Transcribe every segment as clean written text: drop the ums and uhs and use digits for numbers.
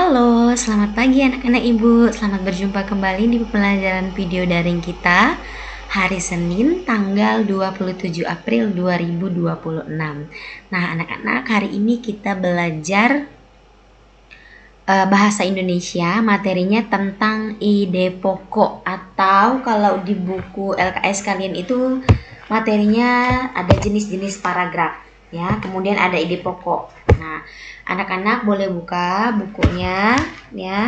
Halo, selamat pagi anak-anak ibu. Selamat berjumpa kembali di pembelajaran video daring kita hari Senin tanggal 27 April 2026. Nah, anak-anak, hari ini kita belajar bahasa Indonesia. Materinya tentang ide pokok, atau kalau di buku LKS kalian itu materinya ada jenis-jenis paragraf ya, kemudian ada ide pokok. Nah, anak-anak boleh buka bukunya ya,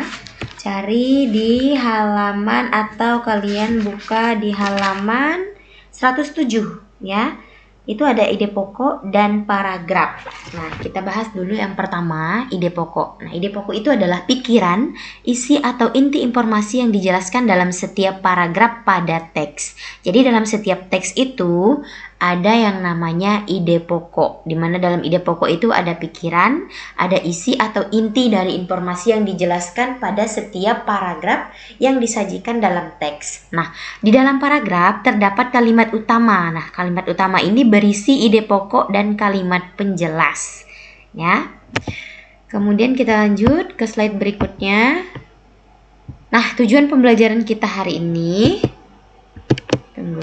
cari di halaman, atau kalian buka di halaman 107 ya. Itu ada ide pokok dan paragraf. Nah, kita bahas dulu yang pertama, ide pokok. Nah, ide pokok itu adalah pikiran, isi atau inti informasi yang dijelaskan dalam setiap paragraf pada teks. Jadi dalam setiap teks itu ada yang namanya ide pokok, di mana dalam ide pokok itu ada pikiran, ada isi atau inti dari informasi yang dijelaskan pada setiap paragraf yang disajikan dalam teks. Nah, di dalam paragraf terdapat kalimat utama. Nah, kalimat utama ini berisi ide pokok dan kalimat penjelas. Ya. Kemudian kita lanjut ke slide berikutnya. Nah, tujuan pembelajaran kita hari ini. Tunggu.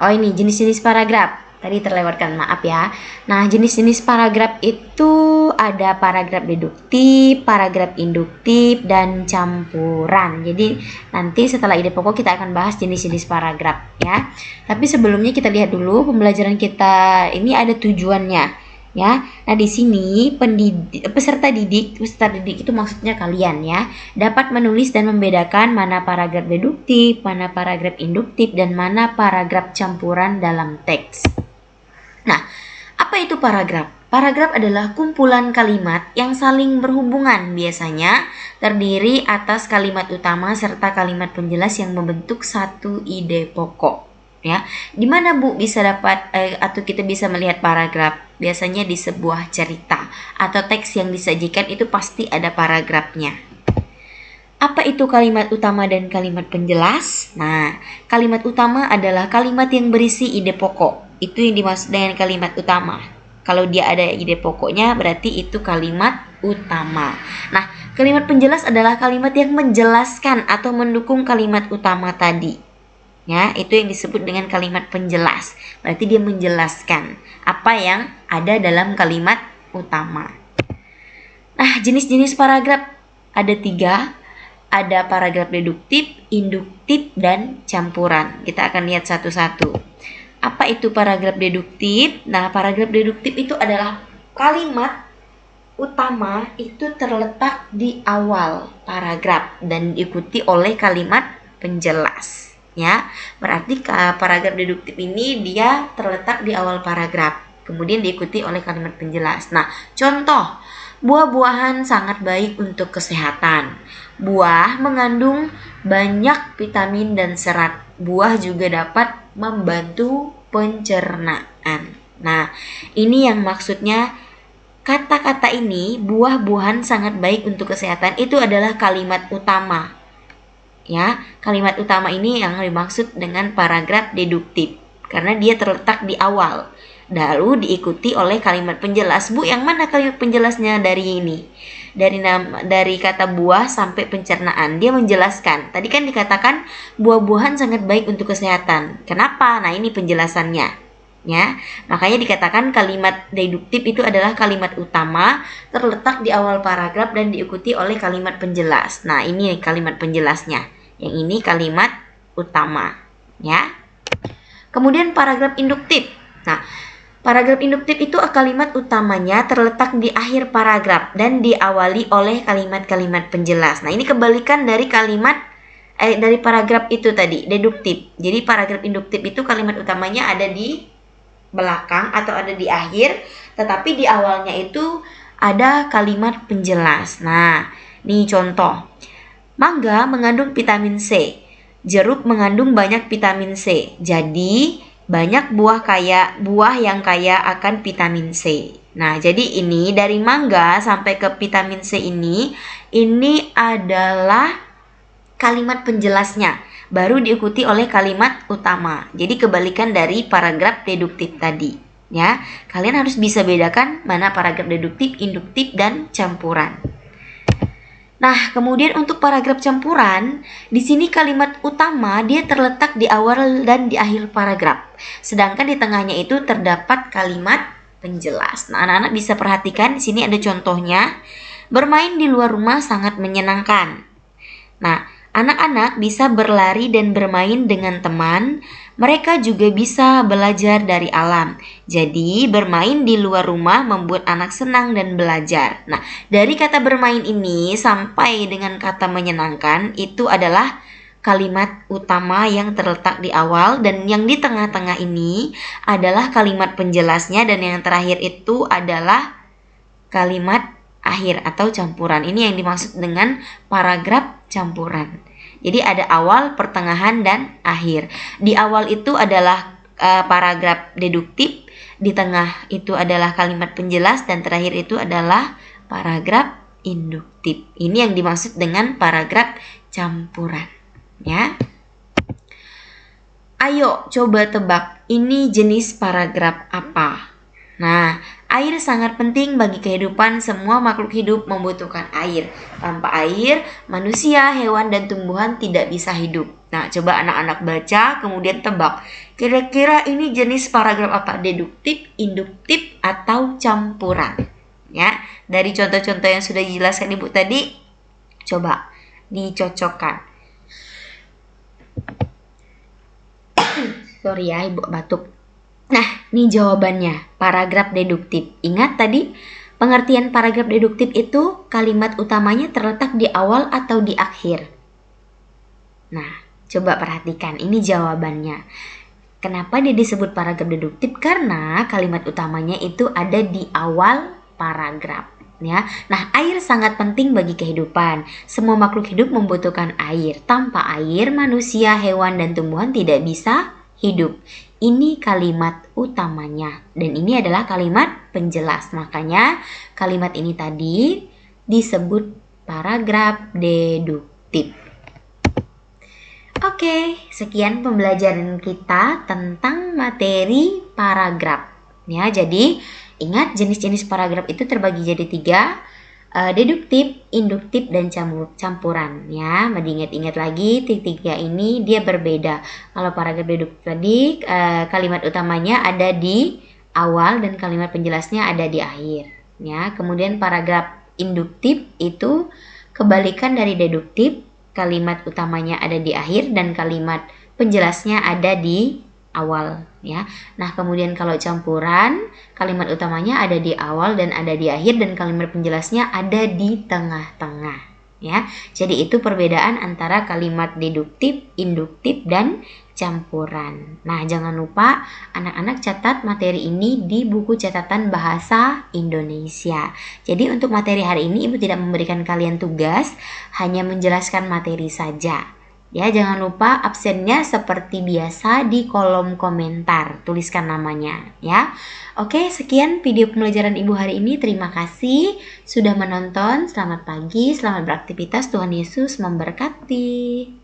Oh, ini jenis-jenis paragraf. Tadi terlewatkan, maaf ya. Nah, jenis-jenis paragraf itu ada paragraf deduktif, paragraf induktif, dan campuran. Jadi nanti setelah ide pokok kita akan bahas jenis-jenis paragraf ya. Tapi sebelumnya kita lihat dulu pembelajaran kita ini ada tujuannya ya. Nah, di sini peserta didik itu maksudnya kalian ya, dapat menulis dan membedakan mana paragraf deduktif, mana paragraf induktif, dan mana paragraf campuran dalam teks. Nah, apa itu paragraf? Paragraf adalah kumpulan kalimat yang saling berhubungan, biasanya terdiri atas kalimat utama serta kalimat penjelas yang membentuk satu ide pokok. Ya, di mana Bu bisa dapat atau kita bisa melihat paragraf? Biasanya di sebuah cerita atau teks yang disajikan itu pasti ada paragrafnya. Apa itu kalimat utama dan kalimat penjelas? Nah, kalimat utama adalah kalimat yang berisi ide pokok. Itu yang dimaksud dengan kalimat utama. Kalau dia ada ide pokoknya berarti itu kalimat utama. Nah, kalimat penjelas adalah kalimat yang menjelaskan atau mendukung kalimat utama tadi. Ya, itu yang disebut dengan kalimat penjelas. Berarti dia menjelaskan apa yang ada dalam kalimat utama. Nah, jenis-jenis paragraf ada 3. Ada paragraf deduktif, induktif, dan campuran. Kita akan lihat satu-satu. Apa itu paragraf deduktif? Nah, paragraf deduktif itu adalah kalimat utama itu terletak di awal paragraf dan diikuti oleh kalimat penjelas. Ya, berarti paragraf deduktif ini dia terletak di awal paragraf, kemudian diikuti oleh kalimat penjelas. Nah, contoh, buah-buahan sangat baik untuk kesehatan. Buah mengandung banyak vitamin dan serat. Buah juga dapat membantu pencernaan. Nah, ini yang maksudnya kata-kata ini, buah-buahan sangat baik untuk kesehatan, itu adalah kalimat utama. Ya, kalimat utama ini yang dimaksud dengan paragraf deduktif karena dia terletak di awal. Lalu diikuti oleh kalimat penjelas. Bu, yang mana kalimat penjelasnya dari ini? Dari kata buah sampai pencernaan. Dia menjelaskan. Tadi kan dikatakan buah-buahan sangat baik untuk kesehatan. Kenapa? Nah, ini penjelasannya. Ya, makanya dikatakan kalimat deduktif itu adalah kalimat utama terletak di awal paragraf dan diikuti oleh kalimat penjelas. Nah, ini kalimat penjelasnya. Yang ini kalimat utama, ya. Kemudian paragraf induktif. Nah, paragraf induktif itu kalimat utamanya terletak di akhir paragraf dan diawali oleh kalimat-kalimat penjelas. Nah, ini kebalikan dari dari paragraf itu tadi, deduktif. Jadi paragraf induktif itu kalimat utamanya ada di belakang atau ada di akhir, tetapi di awalnya itu ada kalimat penjelas. Nah, ini contoh. Mangga mengandung vitamin C. Jeruk mengandung banyak vitamin C. Jadi, banyak buah yang kaya akan vitamin C. Nah, jadi ini dari mangga sampai ke vitamin C ini adalah kalimat penjelasnya. Baru diikuti oleh kalimat utama. Jadi kebalikan dari paragraf deduktif tadi. Ya, kalian harus bisa bedakan mana paragraf deduktif, induktif, dan campuran. Nah, kemudian untuk paragraf campuran, di sini kalimat utama dia terletak di awal dan di akhir paragraf. Sedangkan di tengahnya itu terdapat kalimat penjelas. Nah, anak-anak bisa perhatikan di sini ada contohnya. Bermain di luar rumah sangat menyenangkan. Nah, anak-anak bisa berlari dan bermain dengan teman. Mereka juga bisa belajar dari alam. Jadi, bermain di luar rumah membuat anak senang dan belajar. Nah, dari kata bermain ini sampai dengan kata menyenangkan itu adalah kalimat utama yang terletak di awal, dan yang di tengah-tengah ini adalah kalimat penjelasnya, dan yang terakhir itu adalah kalimat akhir atau campuran. Ini yang dimaksud dengan paragraf campuran. Jadi ada awal, pertengahan, dan akhir. Di awal itu adalah paragraf deduktif, di tengah itu adalah kalimat penjelas, dan terakhir itu adalah paragraf induktif. Ini yang dimaksud dengan paragraf campuran, ya. Ayo coba tebak, ini jenis paragraf apa? Nah, air sangat penting bagi kehidupan. Semua makhluk hidup membutuhkan air. Tanpa air, manusia, hewan, dan tumbuhan tidak bisa hidup. Nah, coba anak-anak baca, kemudian tebak. Kira-kira ini jenis paragraf apa? Deduktif, induktif, atau campuran? Ya, dari contoh-contoh yang sudah dijelaskan Ibu tadi, coba dicocokkan. Sorry ya, Ibu batuk. Nah, ini jawabannya, paragraf deduktif. Ingat tadi, pengertian paragraf deduktif itu kalimat utamanya terletak di awal atau di akhir. Nah, coba perhatikan, ini jawabannya. Kenapa dia disebut paragraf deduktif? Karena kalimat utamanya itu ada di awal paragraf. Ya. Nah, air sangat penting bagi kehidupan. Semua makhluk hidup membutuhkan air. Tanpa air, manusia, hewan, dan tumbuhan tidak bisa hidup. Ini kalimat utamanya, dan ini adalah kalimat penjelas. Makanya kalimat ini tadi disebut paragraf deduktif. Oke, sekian pembelajaran kita tentang materi paragraf. Ya, jadi ingat jenis-jenis paragraf itu terbagi jadi 3. Deduktif, induktif, dan campuran, ya. Diingat-ingat lagi, tiga ini dia berbeda. Kalau paragraf deduktif tadi kalimat utamanya ada di awal dan kalimat penjelasnya ada di akhir, ya. Kemudian paragraf induktif itu kebalikan dari deduktif, kalimat utamanya ada di akhir dan kalimat penjelasnya ada di awal, ya. Nah, kemudian kalau campuran, kalimat utamanya ada di awal dan ada di akhir, dan kalimat penjelasnya ada di tengah-tengah, ya. Jadi itu perbedaan antara kalimat deduktif, induktif, dan campuran. Nah, jangan lupa anak-anak catat materi ini di buku catatan bahasa Indonesia. Jadi untuk materi hari ini Ibu tidak memberikan kalian tugas, hanya menjelaskan materi saja. Ya, jangan lupa absennya seperti biasa di kolom komentar, tuliskan namanya, ya. Oke, sekian video pembelajaran Ibu hari ini. Terima kasih sudah menonton. Selamat pagi, selamat beraktivitas. Tuhan Yesus memberkati.